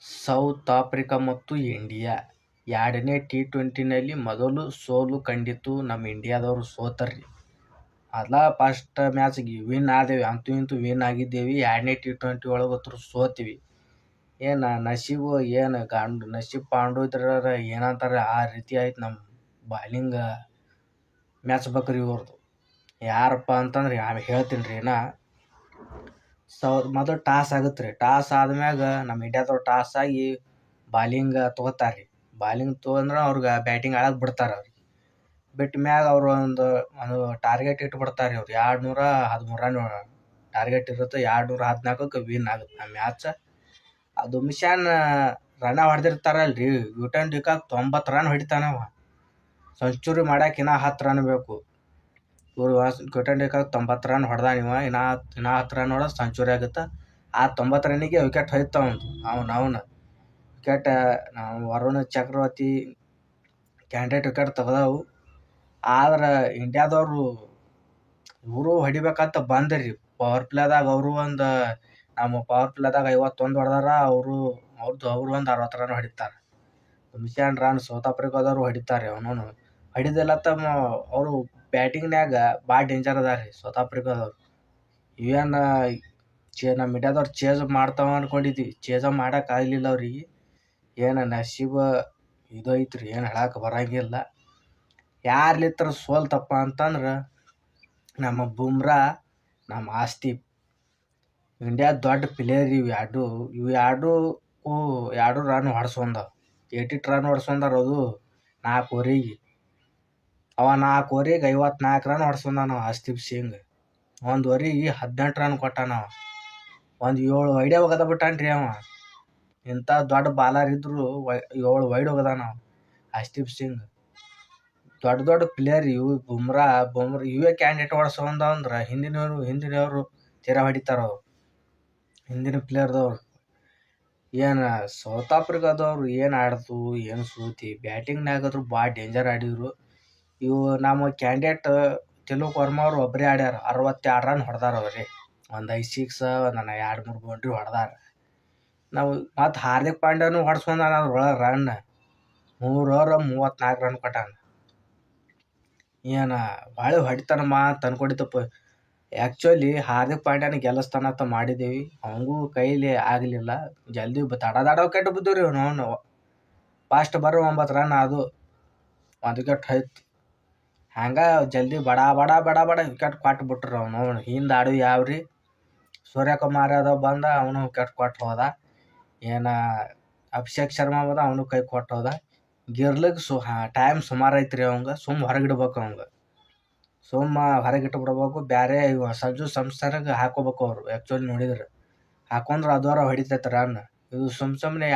South Africa ಮತ್ತು India ಎರಡನೇ ಟಿ20ನಲ್ಲಿ ಮೊದಲು ಸೋಲು ಕಂಡಿತ್ತು. ನಮ್ಮ ಇಂಡಿಯಾದವರು ಸೋತರ್ರಿ. ಫಸ್ಟ್ ಮ್ಯಾಚ್ಗೆ ವಿನ್ ಆದೇವಿ, ಅಂತೂ ಇಂತೂ ವಿನ್ ಆಗಿದ್ದೇವೆ. ಎರಡನೇ ಟಿ20 ಒಳಗತ್ರ ಸೋತೀವಿ. ನಸೀಬು ನಸೀಬ್ ಪಾಂಡು ಇದ್ರ ಏನಂತಾರೆ ಆ ರೀತಿ ಆಯ್ತು. ನಮ್ಮ ಬಾಲಿಂಗ್ ಮ್ಯಾಚ್ ಬೇಕ್ರಿ ಇವ್ರದ್ದು. ಯಾರಪ್ಪ ಅಂತಂದ್ರೆ ಹೇಳ್ತೀನಿ ರೀ. ಮೊದಲು ಟಾಸ್ ಆಗುತ್ತೆ ರೀ. ಟಾಸ್ ಆದ್ಮ್ಯಾಗ ನಮ್ಮ ಇಂಡಿಯಾದವ್ರು ಟಾಸ್ ಆಗಿ ಬಾಲಿಂಗ್ ತೊಗೋತಾರೆ ರೀ. ಬಾಲಿಂಗ್ ತೊಗೊಂಡ್ರೆ ಅವ್ರಿಗೆ ಬ್ಯಾಟಿಂಗ್ ಆಡಕ್ಕೆ ಬಿಡ್ತಾರೆ. ಅವ್ರಿಗೆ ಬಿಟ್ಟ ಮ್ಯಾಗ ಅವರು ಒಂದು ಟಾರ್ಗೆಟ್ ಇಟ್ಬಿಡ್ತಾರೆ. ಅವ್ರು 213 ರನ್ ಟಾರ್ಗೆಟ್ ಇರುತ್ತೆ. 214ಕ್ಕೆ ವಿನ್ ಆಗುತ್ತೆ ನಮ್ಮ ಮ್ಯಾಚ್. ಅದು ಮಿಷನ್ ರನ್ ಹೊಡೆದಿರ್ತಾರಲ್ರಿ. ಯೂಟನ್ ಡಿಕಾಕ್ 90 ರನ್ ಹೊಡಿತಾನವ. ಸೆಂಚುರಿ ಮಾಡಕ್ಕೆ ಇನ್ನೂ 10 ರನ್ ಬೇಕು. ಇವರು ಯೂಟನ್ ಡಿಕಾಕ್ 90 ರನ್ ಹೊಡೆದ. ಇನ್ನೂ 10 ರನ್ ಹೊಡೆದು ಸೆಂಚುರಿ ಆಗುತ್ತೆ. ಆ 90 ರನ್ನಿಗೆ ವಿಕೆಟ್ ಹೋಯ್ತಾವಂದು. ಅವನು ವಿಕೆಟ್ ವರುಣ್ ಚಕ್ರವರ್ತಿ ಕ್ಯಾಂಡಿಡೇಟ್ ವಿಕೆಟ್ ತೆಗ್ದವು. ಆದ್ರೆ ಇಂಡಿಯಾದವರು ಇವರು ಹೊಡಿಬೇಕಂತ ಬಂದ್ರಿ ಪವರ್ ಪ್ಲೇದಾಗ. ಅವರು ನಮ್ಮ ಪವರ್ ಪ್ಲೇದಾಗ 51 ಹೊಡೆದಾರ. ಅವರು ಒಂದು 60 ರನ್ ಹೊಡಿತಾರೆ. ಮಿಷನ್ ರನ್ ಸೌತ್ ಆಫ್ರಿಕಾದವ್ರು ಹೊಡಿತಾರೆ. ಅವನು ಹೊಡಿದಿಲ್ಲ ಅವರು ಬ್ಯಾಟಿಂಗ್ನಾಗ ಭಾಳ ಡೇಂಜರ್ ಅದ ರೀ ಸೌತ್ ಆಫ್ರಿಕಾದವ್ರು. ನಮ್ಮ ಇಂಡಿಯಾದವ್ರು ಚೇಸ್ ಮಾಡ್ತಾವ ಅನ್ಕೊಂಡಿದ್ವಿ. ಚೇಸ ಮಾಡಕ್ಕೆ ಆಗಲಿಲ್ಲ ಅವ್ರಿಗೆ. ನಸೀಬ ಇದು ಐತ್ರಿ, ಏನು ಹೇಳಕ್ಕೆ ಬರಂಗಿಲ್ಲ. ಯಾರ್ಲಿತ್ರ ಸೋಲ್ತಪ್ಪ ಅಂತಂದ್ರೆ ನಮ್ಮ ಬುಮ್ರಾ, ನಮ್ಮ ಆಸ್ತಿಪ್. ಇಂಡಿಯಾ ದೊಡ್ಡ ಪ್ಲೇಯರ್ ಇವು ಎರಡು ರನ್ ಹೊಡ್ಸ್ಕೊಂಡವು. 88 ರನ್ ಹೊಡ್ಸ್ಕೊಂಡಾರ. ಅದು 4 ಓವರಿಗೆ. 4 ಓವರಿಗೆ 54 ರನ್ ಹೊಡ್ಸ್ಕೊಂಡಾನ ಆಸ್ತಿಪ್ ಸಿಂಗ್. 1 ಓವರಿಗೆ 18 ರನ್ ಕೊಟ್ಟಾನವ. 7 ವೈಡೆ ಒಗದ ಬಿಟ್ಟಾನ್ರಿ ಅವ. ಇಂಥ ದೊಡ್ಡ ಬಾಲರ್ ಇದ್ರು 7 ವೈಡ್ ಒಗದಾನ ಆಸ್ತಿಪ್ ಸಿಂಗ್. ದೊಡ್ಡ ಪ್ಲೇಯರ್ ಇವು. ಬುಮ್ರಾ ಇವೇ ಕ್ಯಾಂಡಿಡೇಟ್ ಹೊಡ್ಸ್ಕೊಂಡಂದ್ರೆ ಹಿಂದಿನವರು ತೀರಾ ಹೊಡಿತಾರ. ಅವ್ರು ಹಿಂದಿನ ಪ್ಲೇಯರ್ದವ್ರು. ಸೌತ್ ಆಫ್ರಿಕಾದವ್ರು ಏನು ಆಡ್ದು ಏನು ಸೋತಿ. ಬ್ಯಾಟಿಂಗ್ನಾಗಾದ್ರು ಭಾಳ ಡೇಂಜರ್ ಆಡಿದ್ರು. ಇವು ನಮ್ಮ ಕ್ಯಾಂಡಿಡೇಟ್ ತಿಲಕ್ ವರ್ಮಾ ಅವ್ರು ಒಬ್ಬರೇ ಆಡ್ಯಾರ. 62 ರನ್ ಹೊಡೆದಾರ ಅವ್ರಿ. ಒಂದು 5 ಸಿಕ್ಸ್, ಒಂದು 2-3 ಬೌಂಡ್ರಿ ಹೊಡೆದಾರ. ನಾವು ಮತ್ತು ಹಾರ್ದಿಕ್ ಪಾಂಡ್ಯನು ಹೊಡ್ಸ್ಕೊಂಡಾನ ಅದ್ರೊಳಗೆ ರನ್. 3 ಓವರ್ 34 ರನ್ ಕೊಟ್ಟಾನ. ಭಾಳ ಹೊಡಿತಾನಮ್ಮ ಅಂತ ಅನ್ಕೊಂಡಿದ್ದಪ್ಪ. ಆ್ಯಕ್ಚುಲಿ ಹಾರ್ದಿಕ್ ಪಾಂಡ್ಯನ ಗೆಲ್ಲಿಸ್ತಾನಂತ ಮಾಡಿದ್ದೀವಿ. ಅವಂಗೂ ಕೈಲಿ ಆಗಲಿಲ್ಲ. ಜಲ್ದಿ ದಡ ವಿಕೆಟ್ ಬಿದ್ದು ರೀ. ಅವನು ಫಾಸ್ಟ್ 9 ರನ್ ಅದು 1 ವಿಕೆಟ್ ಹೋಯ್ತು. ಹಂಗೆ ಜಲ್ದಿ ಬಡ ವಿಕೆಟ್ ಕೊಟ್ಬಿಟ್ರು. ಅವನು ಹಿಂದೆ ಆಡು ಯಾವ್ರಿ ಸೂರ್ಯಕುಮಾರ್ ಯಾದವ್ ಬಂದ, ಅವನು ವಿಕೆಟ್ ಕೊಟ್ಟು ಹೋದ. ಅಭಿಷೇಕ್ ಶರ್ಮಾ ಬಂದ, ಅವನು ಕೈ ಕೊಟ್ಟು ಹೋದ. ಗಿರ್ಲಿಕ್ಕೆ ಟೈಮ್ ಸುಮಾರು ಐತ್ರಿ ಅವಂಗೆ. ಹೊರಗಿಡ್ಬೇಕು ಅವಂಗೆ. ಹೊರಗಿಟ್ಬಿಡ್ಬೇಕು. ಬೇರೆ ಸಂಜು ಸಂಸ್ಥಾನಕ್ಕೆ ಹಾಕೋಬೇಕು ಅವರು. ಆ್ಯಕ್ಚುಲಿ ನೋಡಿದ್ರೆ ಹಾಕೊಂಡ್ರೆ ಅದವರ ಹೊಡಿತೈತೆ ರನ್. ಇದು ಸುಮ್ಮನೆ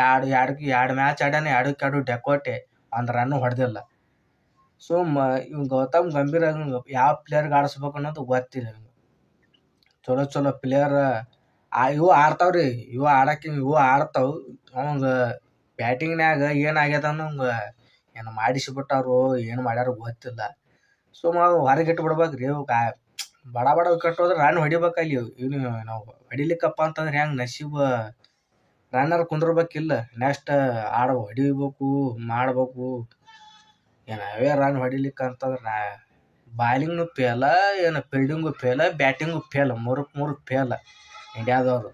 ಎರಡು ಮ್ಯಾಚ್ ಆಡ್ಯಾನ. 2-2 ಡೆಕೋಟೆ, 1 ರನ್ ಹೊಡೆದಿಲ್ಲ. ಇವ್ ಗೌತಮ್ ಗಂಭೀರ್ ಯಾವ ಪ್ಲೇಯರ್ಗೆ ಆಡಿಸ್ಬೇಕು ಅನ್ನೋದು ಗೊತ್ತಿಲ್ಲ. ಚಲೋ ಪ್ಲೇಯರ್ ಇವು ಆಡ್ತಾವ್ರಿ. ಇವು ಆಡ್ತಾವ. ಅವಂಗ ಬ್ಯಾಟಿಂಗ್ನಾಗ ಏನಾಗ್ಯದ ಅನ್ನೋಂಗ ಮಾಡಿಸಿಬಿಟ್ಟಾರು, ಏನು ಮಾಡ್ಯಾರ ಗೊತ್ತಿಲ್ಲ. ಹೊರಗಿಟ್ಟು ಬಿಡ್ಬೇಕ್ರಿ. ಬಡ ವಿಕೆಟ್ ಹೋದ್ರೆ ರನ್ ಹೊಡಿಬೇಕಲ್ಲಿ. ನಾವು ಹೊಡಿಲಿಕ್ಕಪ್ಪ ಅಂತಂದ್ರೆ ಹೆಂಗೆ ನಸೀಬ್ ರನ್ನರ್ ಕುಂದ್ರಬೇಕಿಲ್ಲ. ನೆಕ್ಸ್ಟ್ ಹೊಡಿಬೇಕು ಮಾಡ್ಬೇಕು. ಅವೇ ರನ್ ಹೊಡಿಲಿಕ್ಕಂತಂದ್ರೆ ಬಾಲಿಂಗ್ನು ಫೇಲ, ಫೀಲ್ಡಿಂಗು ಫೇಲ, ಬ್ಯಾಟಿಂಗು ಫೇಲ್. 3 ಫೇಲ್ ಇಂಡಿಯಾದವರು.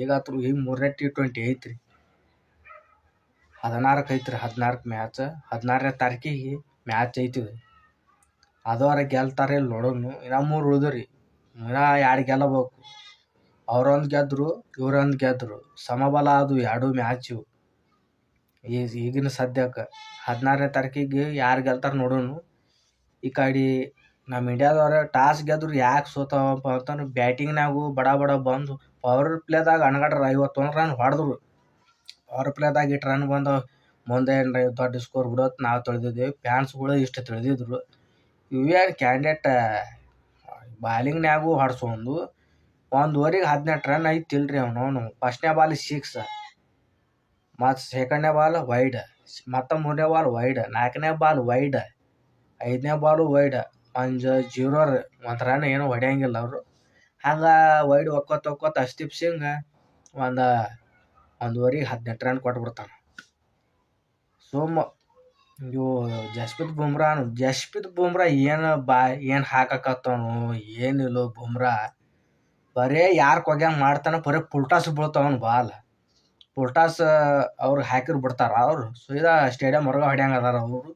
ಈಗಾತ್ರು ಈಗ 3ನೇ ಟಿ20 ಐತ್ರಿ. 16ಕ್ಕೆ ಐತ್ರಿ. 16ಕ್ಕೆ ಮ್ಯಾಚ್. 16ನೇ ತಾರೀಕಿಗೆ ಮ್ಯಾಚ್ ಐತಿದು. ಅದವರ ಗೆಲ್ತಾರೆ ಇಲ್ಲಿ ನೋಡೋನು. ಇನ್ನು 3 ಉಳಿದ್ರಿ. ಇನ್ನೂ 2 ಗೆಲ್ಲಬೇಕು. ಅವ್ರೊಂದು ಗೆದ್ರು, ಇವ್ರೊಂದು ಗೆದ್ರು. ಸಮಬಲ ಅದು 2 ಮ್ಯಾಚು ಈಗಿನ ಸದ್ಯಕ್ಕೆ. 16ನೇ ತಾರೀಕಿಗೆ ಯಾರು ಗೆಲ್ತಾರೆ ನೋಡೋನು. ಈ ಕಡೆ ನಮ್ಮ ಇಂಡಿಯಾದವ್ರೆ ಟಾಸ್ ಗೆದ್ರು. ಯಾಕೆ ಸೋತವಪ್ಪ ಅಂತಂದ್ರೆ ಬ್ಯಾಟಿಂಗ್ನಾಗು ಬಡ ಬಂದು ಪವರ್ ಪ್ಲೇದಾಗ ಅಣಗಡ್ರ 51 ರನ್ ಹೊಡೆದ್ರು. ಪವರ್ ಪ್ಲೇದಾಗ ಇಟ್ಟು ರನ್ ಬಂದವು. ಮುಂದೆ ದೊಡ್ಡ ಸ್ಕೋರ್ ಬಿಡೋದು ನಾವು ತಿಳಿದಿದ್ದೇವೆ. ಫ್ಯಾನ್ಸ್ಗಳು ಇಷ್ಟು ತಿಳಿದಿದ್ರು. ಇವೇ ಕ್ಯಾಂಡಿಡೇಟ್ ಬಾಲಿಂಗ್ನಾಗೂ ಹೊಡ್ಸ್ಕೊಂಡು 1 ಓವರಿಗೆ 18 ರನ್ ಐತಿಲ್ರಿ ಅವನು. ಫಸ್ಟ್ನೇ ಬಾಲ್ 6, ಮತ್ತು ಸೆಕೆಂಡ್ನೇ ಬಾಲ್ ವೈಡ್, ಮತ್ತು 3ನೇ ಬಾಲ್ ವೈಡ್, 4ನೇ ಬಾಲ್ ವೈಡ್, 5ನೇ ಬಾಲು ವೈಡ್. 1 ರನ್ ಏನೋ ಹೊಡೆಯಂಗಿಲ್ಲ ಅವರು. ಹಂಗೆ ವೈಡ್ ಒಕ್ಕೋತ ಆಸ್ತಿಪ್ ಸಿಂಗ್ ಒಂದು 1 18 ರನ್ ಕೊಟ್ಬಿಡ್ತಾನೆ. ಇವು ಜಸ್ಪ್ರೀತ್ ಬುಮ್ರಾ ಏನು ಹಾಕಕತ್ತವನು ಏನಿಲ್ಲ. ಬುಮ್ರಾ ಬರೇ ಯಾರು ಕೊಗ್ಯಾಂಗ ಮಾಡ್ತಾನ, ಬರೀ ಪುಲ್ಟಾಸ್ ಬೀಳ್ತಾವನು ಬಾಲ್. ಪುಲ್ಟಾಸ್ ಅವ್ರು ಹಾಕಿರ್ ಬಿಡ್ತಾರ. ಅವ್ರು ಸೀದಾ ಸ್ಟೇಡಿಯಂ ಹೊರಗೆ ಹೊಡ್ಯಾಂಗ ಅದಾರ ಅವರು.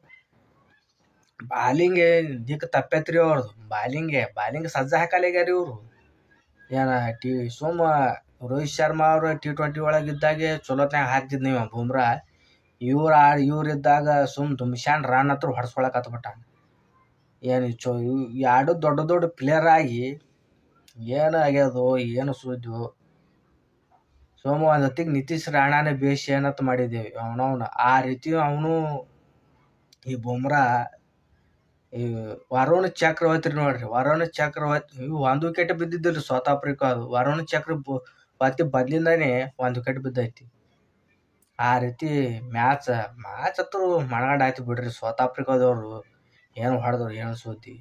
ಬಾಲಿಂಗ್ ದಿಕ್ಕ ತಪ್ಪೈತ್ರಿ ಅವ್ರದ್ದು. ಬಾಲಿಂಗ್ ಸಜ್ಜ ಹಾಕಲ್ಲಾಗ್ಯಾರ ಇವರು. ರೋಹಿತ್ ಶರ್ಮಾ ಅವರು T20 ಒಳಗಿದ್ದಾಗೆ ಚಲೋತ್ನಾಗ ಹಾಕ್ತಿದ್ ನೀವು ಬುಮ್ರಾ. ಇವ್ರಿದ್ದಾಗ ದುಮ್ಶಾನ್ ರನ್ ಹತ್ರ ಹೊಡ್ಸ್ಕೊಳಕತ್ಬಿಟ್ಟ. ಎರಡು ದೊಡ್ಡ ಪ್ಲೇಯರ್ ಆಗಿ ಏನು ಆಗ್ಯದು, ಏನು ಸುದ್ದಿ. ಒಂದು ಹೊತ್ತಿಗೆ ನಿತೀಶ್ ರಾಣಾನೇ ಬೇಷ್ ಏನತ್ ಮಾಡಿದ್ದೇವೆ ಅವನವನು. ಆ ರೀತಿ ಅವನು ಈ ಬುಮ್ರಾ ಈ ವರುಣ್ ಚಕ್ರವರ್ತಿ ನೋಡ್ರಿ. ವರುಣ್ ಚಕ್ರವರ್ತಿ ಒಂದು ವಿಕೆಟ್ ಬಿದ್ದಿದ್ದಿಲ್ರಿ ಸೌತ್ ಆಫ್ರಿಕಾ. ಅದು ವರುಣ್ ಚಕ್ರವರ್ತಿ ಬದ್ಲಿಂದಾನೆ 1 ವಿಕೆಟ್ ಬಿದ್ದೈತಿ. ಆ ರೀತಿ ಮ್ಯಾಚ್ ಹತ್ರ ಮನಗಂಡ ಆಯ್ತು ಬಿಡ್ರಿ. ಸೌತ್ ಆಫ್ರಿಕಾದವ್ರು ಏನು ಹೊಡೆದ್ರು, ಏನು ಸುದ್ದಿ.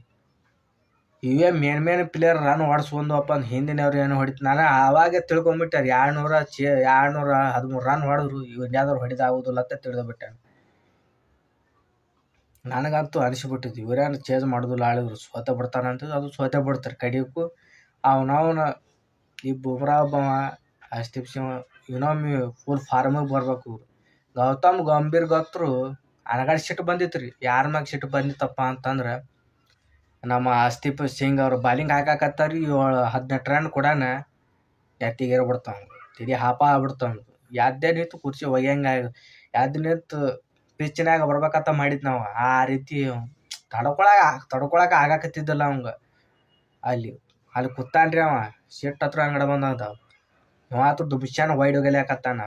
ಇವೇ ಮೇನ್ ಪ್ಲೇಯರ್ ರನ್ ಹೊಡ್ಸ್ಕೊಂಡಪ್ಪ ಅಂದ್ ಹಿಂದಿನವ್ರು ಏನು ಹೊಡಿತು. ನಾನು ಆವಾಗೆ ತಿಳ್ಕೊಂಬಿಟ್ಟಾರೆ 213 ರನ್ ಹೊಡೆದ್ರು ಇಂಡಿಯಾದವ್ರು ಹೊಡಿದಾಗುದಿಲ್ಲ ಅಂತ ತಿಳಿದ್ಬಿಟ್ಟೆ. ನನಗಂತೂ ಅನಿಸ್ಬಿಟ್ಟಿದ್ದು ಇವ್ರೇನು ಚೇಂಜ್ ಮಾಡೋದಿಲ್ಲ, ಆಳಿದ್ರು ಸೋತೆ ಬಿಡ್ತಾರಂತ. ಅದು ಸೋತೆ ಬಿಡ್ತಾರೆ ಕಡಿಯಕ್ಕೂ. ಅವನವನ ಈ ಬುಮ್ರಾ ಒಬ್ಬವ, ಹರ್ಷದೀಪ್ ಸಿಂಗ್ ಇನ್ನೊಮ್ಮೆ ಫುಲ್ ಫಾರ್ಮಿಗೆ ಬರ್ಬೇಕು. ಗೌತಮ್ ಗಂಭೀರ್ ಗತ್ರು ಅನಗಡೆ ಸಿಟ್ಟು ಬಂದಿತ್ತು. ಯಾರ ಮ್ಯಾಗ ಸಿಟ್ಟು ಬಂದಿತ್ತಪ್ಪ ಅಂತಂದ್ರೆ, ನಮ್ಮ ಹರ್ಷದೀಪ್ ಸಿಂಗ್ ಅವ್ರು ಬಾಲಿಂಗ್ ಹಾಕಾಕತ್ತಾರಿ. 18 ರನ್ ಕೊಡಾನ ಎತ್ತಿಗೇರಿ ಬಿಡ್ತಾವ. ತಿಳಿ ಹಾಪ ಆಗ್ಬಿಡ್ತಾವ. ಯಾದ್ದೇ ನಿಂತು ಕುರ್ಚಿ ಒಯ್ಯಂಗ ನಿಂತು ಪಿಚ್ನಾಗ ಬರ್ಬೇಕಂತ ಮಾಡಿದ್ ನಾವು. ಆ ರೀತಿ ತಡ್ಕೊಳಕ ಆಗಾಕತ್ತಿದ್ದಲ್ಲ ಅವಂಗ. ಅಲ್ಲಿ ಕೂತಾನ್ರಿ ಅವ. ಸಿಟ್ಟು ಹತ್ರ ಅಂಗಡ ಬಂದಂತ ಮಾತ್ರ ದುಬ್ಸ್ಯಾನ ವೈಡ್ ಹೋಗಲಿಕತ್ತಾನ.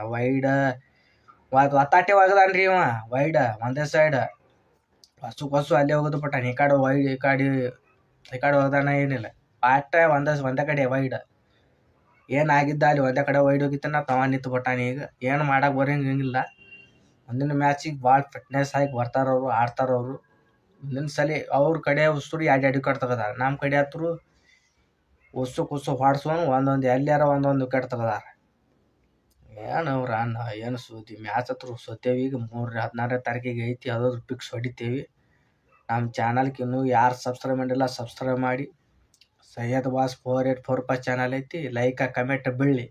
ಒತ್ತಾಟೆ ಒಗದಾನ್ರಿ ಇವ ವೈಡ್. ಒಂದೇ ಸೈಡ್ ಹೊಸು ಅಲ್ಲೇ ಹೋಗೋದು ಬಿಟ್ಟಾನ. ಈ ಕಡೆ ವೈಡ್, ಈ ಕಡೆ ಹೋದಾನ. ಏನಿಲ್ಲ ಪಾಟ ಒಂದೇ ಕಡೆ ವೈಡ್. ಏನಾಗಿದ್ದ ಅಲ್ಲಿ ಒಂದೇ ಕಡೆ ವೈಡ್ ಹೋಗಿತ್ತಾನ. ತವ ನಿಂತು ಬಿಟ್ಟಾನ. ಈಗ ಏನು ಮಾಡಕ್ಕೆ ಬರೋಂಗಿಲ್ಲ. ಮುಂದಿನ ಮ್ಯಾಚಿಗೆ ಭಾಳ ಫಿಟ್ನೆಸ್ ಆಗಿ ಬರ್ತಾರವ್ರು, ಆಡ್ತಾರವ್ರು. ಮುಂದಿನ ಸಲ ಅವ್ರ ಕಡೆ ಉಸ್ತರು 2 ವಿಕೆಟ್ ತೆಗದಾರ. ನಮ್ಮ ಕಡೆ ಹತ್ರ ಉಸ್ಸು ಹೊಡ್ಸ್ಕೊಂಡು ಒಂದೊಂದು ವಿಕೆಟ್ ತೆಗದಾರ. ಏನು ರನ್, ಏನು ಸುದ್ದಿ. ಮ್ಯಾಚ್ ಹತ್ರ ಸೋತೇವಿ. ಈಗ 16ನೇ ತಾರೀಕಿಗೆ ಐತಿ. ಯಾವುದಾದ್ರು ಪಿಕ್ಸ್ ಹೊಡಿತೇವಿ. ನಮ್ಮ ಚಾನಲ್ಗೆ ಇನ್ನೂ ಯಾರು ಸಬ್ಸ್ಕ್ರೈಬ್ ಮಾಡಿಲ್ಲ ಸಬ್ಸ್ಕ್ರೈಬ್ ಮಾಡಿ. ಸೈಯದ್ ಬಾಸ್ 484 ಚಾನಲ್ ಐತಿ. Like comment ಬೀಳಲಿ.